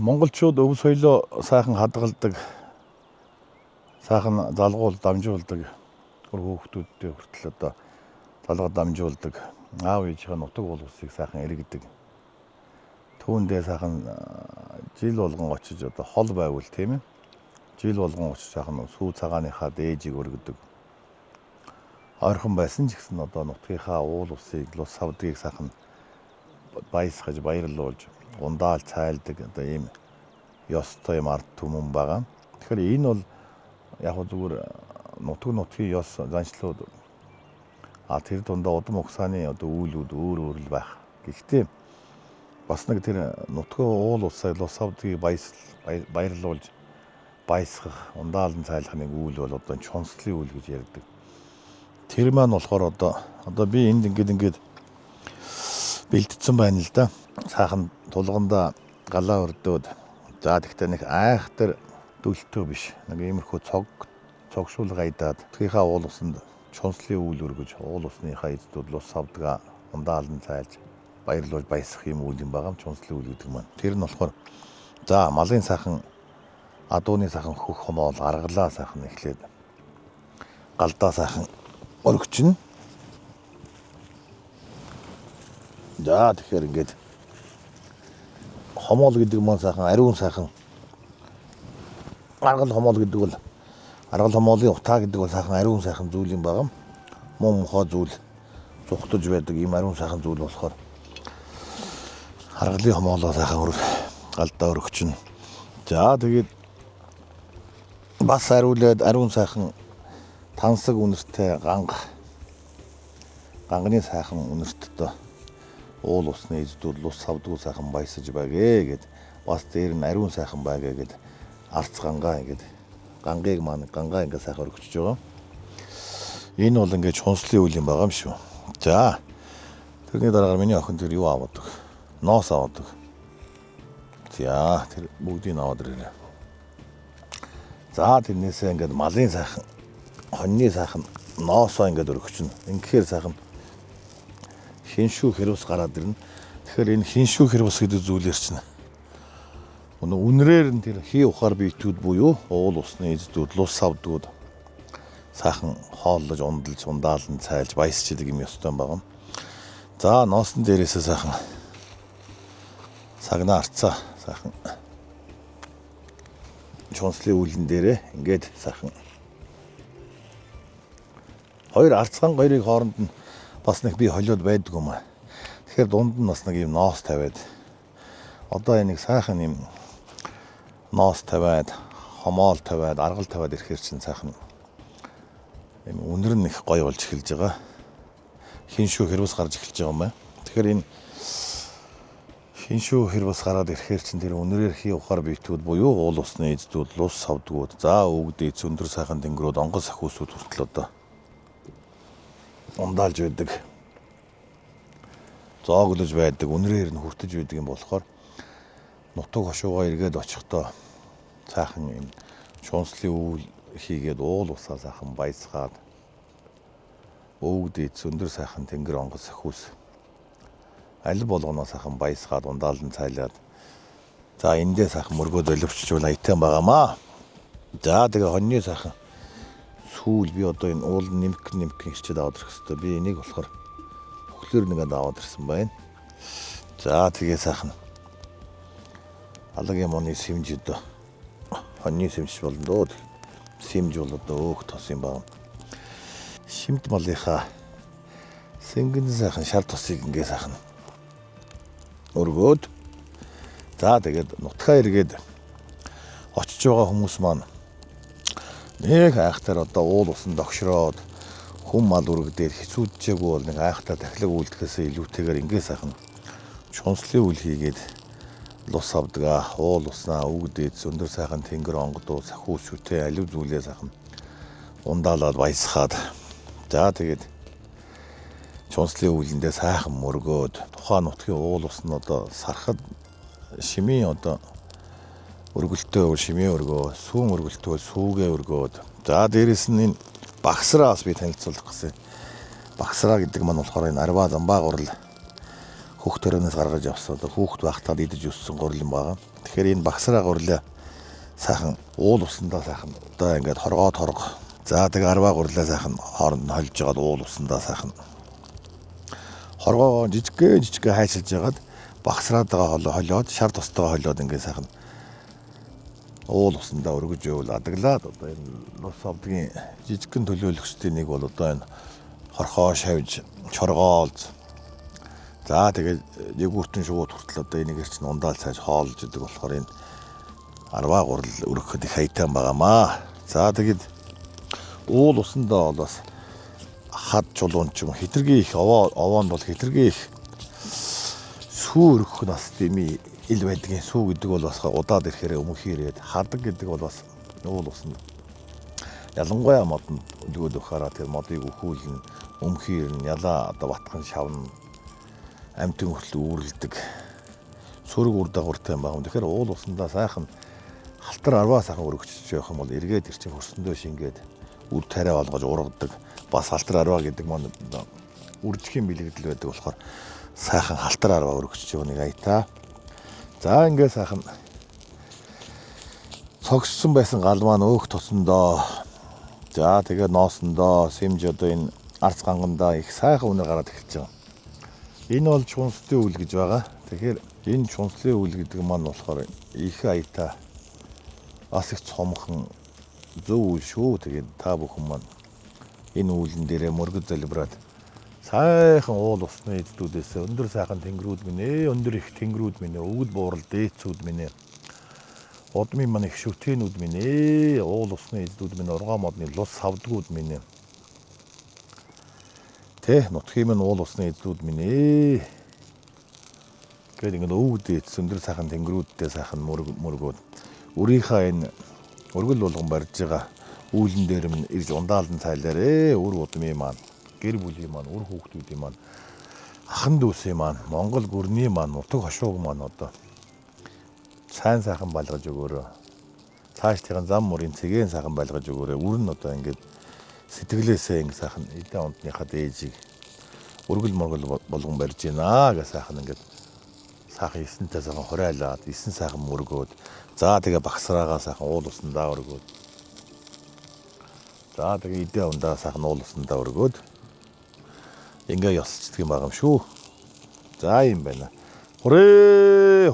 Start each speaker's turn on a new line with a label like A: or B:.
A: Монголчууд өв соёлоо сайхан хадгалдаг, сайхан дамжуулдаг, хүүхдүүдтэй хүртэл одоо залгаа дамжуулдаг, аав ээжийнхээ нутаг уулсыг сайхан эргэдэг. Түүндээ сайхан жил болгон очиж одоо хол байвал тийм ээ. Жил болгон очиж сайхан сүү цагааныхаа дээжийг өргөдөг. Ойрхон байсан ч гэсэн одоо нутгийнхаа уул усыг, лус савдгийг сайхан баясгаж, баярлуулж, ундаал цайлдаг одоо ийм ёстой юм ард түмэн байгаа. Тэгэхээр энэ бол яг зүгээр нутгийн ёс заншлууд тэр дундаа удам угсааны одоо үйлүүд өөр л байх. Гэхдээ бас нэг тэр нутгийн уул усыг, лус савдгийг баярлуулж, баясгах, ундаалan цайлах нэг үйл бол одоо чонслын үйл гэж ярьдаг. Тэр маань болохоор одоо би энд ингээд бэлдсэн байна л да. Сайхан тулганда галаа өрдөөд. За тэгтээ нэг айхтар дөлтөө биш. Нэг иймэрхүү цогшуулга айдаад тгийнхаа уул усанд чонслын үйл өргөж, уул усныхаа эздүүд лус савдгаа ундаалan цайлж, баярлуулж баясгах юм үйл юм байгаа. Чонслын үйл гэдэг маань. Тэр нь болохоор за малын сайхан адууны сайхан хөх хомоол аргалаа сайхан эхлээд галдаа сайхан өргөчнө. За тэгэхээр ингээд хомоол гэдэг маань сайхан ариун сайхан аргал хомоол гэдэг бол аргал хомоолын утаа гэдэг бол сайхан ариун сайхан зүйл юм байгаа. Мухай зүйл зүхтэж байдаг ийм ариун сайхан зүйл болохоор аргалын хомоолоо сайхан галдаа өргөчнө. За тэгээд бас хариулаад ариун сайхан тансаг үнэртэй ганганы сайхан үнэрттэй уул усны эздүүд лус савдгүй сайхан баясаж байгээ гэд бас дээр нь ариун сайхан байгээ гэд арц гангаа ингээд гангаа ингээд сайхан өргөчж байгаа. Энэ бол ингээд чонслын үйл юм байгаа юм шүү. За тэрний дараагаар миний охин тэр юу аваад өг? Ноос аваад өг. За тэр бүгдийг аваад ирээ. За тэрнээсээ ингээд малын сайхан, хоньны сайхан ноосоо ингээд өргөчнө. Ингээд сайхан хиншүү хэрвс гараад ирнэ. Тэгэхээр энэ хиншүү хэрвс гэдэг зүйлэр чинь үнрээр нь тэр хий ухаар биетүүд буюу уул усны эздүүд, лус савдгууд сайхан хооллож, ундаалan цайлж, баясчдаг юм ёстой байгаа. За ноосны дээрээсээ сайхан сагнаа арцаа сайхан чонслын үйлэн дээрээ ингээд сайхан хоёр арцхан хоёрыг хооронд нь бас нэг би холиод байдаг юм аа. Тэгэхээр дунд нь бас нэг юм ноос тавиад одоо энийг сайхан юм ноос тавиад, хомоол тавиад, аргал тавиад ирэхээр чинь сайхан юм үнэр нь их гоё болж эхэлж байгаа. Хиншүү хэрвс гарч эхэлж байгаа юм байна. Тэгэхээр энэ хиншүү хэрвс гараад ирэхээр чинь тэр үнэрээр хий ухаар биетүүд буюу уул усны эздүүд, лус савдгууд, за өвгдээ зөндөр сайхан тэнгэрүүд, онгон сахиусууд хүртэл одоо ундаалж байдаг. Зооглож байдаг, үнрээр нь хүртэж байдаг юм болохоор нутаг хошуугаа эргээд очихдоо сайхан юм чонслын үйл хийгээд уул усаа сайхан баясгаад өвгдээ зөндөр сайхан тэнгэр, онгон сахиус аль болгоноо сайхан баясгаад ундаалan цайлаад за эндээ сайхан мөргөө золовчжуул аятан байгаамаа. За тэгээ хоньны сайхан сүүл би одоо энэ уул нэмхэн хичээд аваад ирэх хэрэгтэй. Би энийг болохоор бүхлээр нэгэд аваад ирсэн байна. За тэгээ сайхан алагийн моны сэмж одоо хоньны сэмж болно доо. Сэмж бол одоо өөх тос юм байна. Шимт малынхаа сэнгэн сайхан шар тосыг ингээ сайхан өргөөд за тэгээд нутгаа эргээд очиж байгаа хүмүүс маань нэг айхтар одоо уул усан догшроод хүм мал үргдээр хэцүүдчихээгүй бол нэг айхтар дахлаг үлдэхээс илүүтэйгээр ингээ сайхан чонслын үйл хийгээд лус авдгаа, уул уснаа өвгдээд зөндөр сайхан тэнгэр, онгодуу, сахиус шүтээ алив зүйлээ сайхан ундаалаад баясгаад за тэгээд чонслын үйлэндээ сайхан мөргөөд тухайн нутгийн уул ус нь одоо сархад шимийн одоо өргөлтөө шимээ өргөө, сүүн өргөлтөө сүүгээ өргөөд за дээрэс нь энэ багсраас би танилцуулах гэсэн. Багсраа гэдэг маань болохоор энэ арва замбаа гурал Хүүхдөрөөс гаргаж авсан. Хүүхд байхдаа идэж өссөн гурилан байгаа. Тэгэхээр энэ багсраа гурилаа сайхан уул усандаа сайхан одоо ингээд хоргоо. За тэгээ арваа гурилаа сайхан хооронд нь холж жагаад уул усандаа сайхан хоргоо жижиггээ хайшилж жагаад багсраад байгаа холиод шар тостойгоо холиод ингээд сайхан уул усандаа өргөж явуул адаглаад одоо энэ нус авдгийн жижигхэн төлөөлөгчдийн нэг бол одоо энэ хорхоо шавж чоргоолж за тэгээд ягууртын шууд хүртэл одоо энийг чинь ундаал цааш хоолж идэг болохоор энэ арваа гурил өргөхөд их хайтан байгаамаа. За тэгээд уул усандаа бол бас хад чулуун ч юм хитргий их овоонд бол хитргий их сүү өргөх нь бас дими ил байдгийн сүү гэдэг бол бас удаад ирэхээр өмхий ирээд хадаг гэдэг бол бас уул усанд ялангуяа модонд өлгөөд өгөхөөраа тэр модыг өхүүлнэ өмхий ирнэ ялаа одоо батхан шавна амтын хүртэл үүрэлдэг сөрөг үр дагавартай юм байна. Тэгэхээр уул усандаа сайхан халтар арваа сайхан өргөчж явах юм бол эргээд ирчин хөрсөндөө шингээд үр тариа олгож ургадаг. Бас халтар арваа гэдэг маань үржихийн бэлэгдэл байдаг болохоор сайхан халтар арваа өргөчж явах нэг аятаа. За ингээд сайхан цогссон байсан гал маань өөх тосондоо за тэгээ ноосондоо сэмж одоо энэ арц гангандаа их сайхан үнэ гараад эхэлж байгаа. Энэ бол чунслын үйл гэж байгаа. Тэгэхээр энэ чунслын үйл гэдэг маань болохоор их аятаа бас их цомхон зөв үйл шүү. Тэгээд та бүхэн маань энэ үйлэн дээрээ мөргөд залбираад сайхан уул усны эздүүдээс өндөр сайхан тэнгэрүүд минь өндөр их тэнгэрүүд минь өвгөл буурал дээцүүд минь удмын маань их шүтэнүүд минь уул усны эздүүд минь ургаа модны лус савдгүүд минь тэ нутгийн минь уул усны эздүүд минь гээд ингээд өвгөл дээц өндөр сайхан тэнгэрүүдтэй сайхан мөргөөд өрийнхаа энэ өргөл болгон барьж байгаа үүлэн дээр минь ирж ундаалдан цайлаарэ өр удмын маань гэр бүлийн маань үр хүүхдүүдийн маань ахан дүүсийн маань Монгол гүрний маань нутаг хошууг маань одоо сайн сайхан байлгаж өгөөрэй. Цаашдын зам мөрийн цэгийн сайхан байлгаж өгөөрэй. Үр нь одоо ингээд сэтгэлээсээ ингээд сайхан эдэн унтныхаа дээжийг өргөл моргол болгон барьж гинэ гэж сайхан ингээд сайхан 9-тэй сайхан хураалаад 9 сайхан мөргөөд за тэгээ багсраагаа сайхан уул усандаа өргөөд за тэгээ эдэн ундаа сайхан уул усандаа өргөөд ингээ ёсчдөг юм байгаа юм шүү. За юм байна. Хүрээ.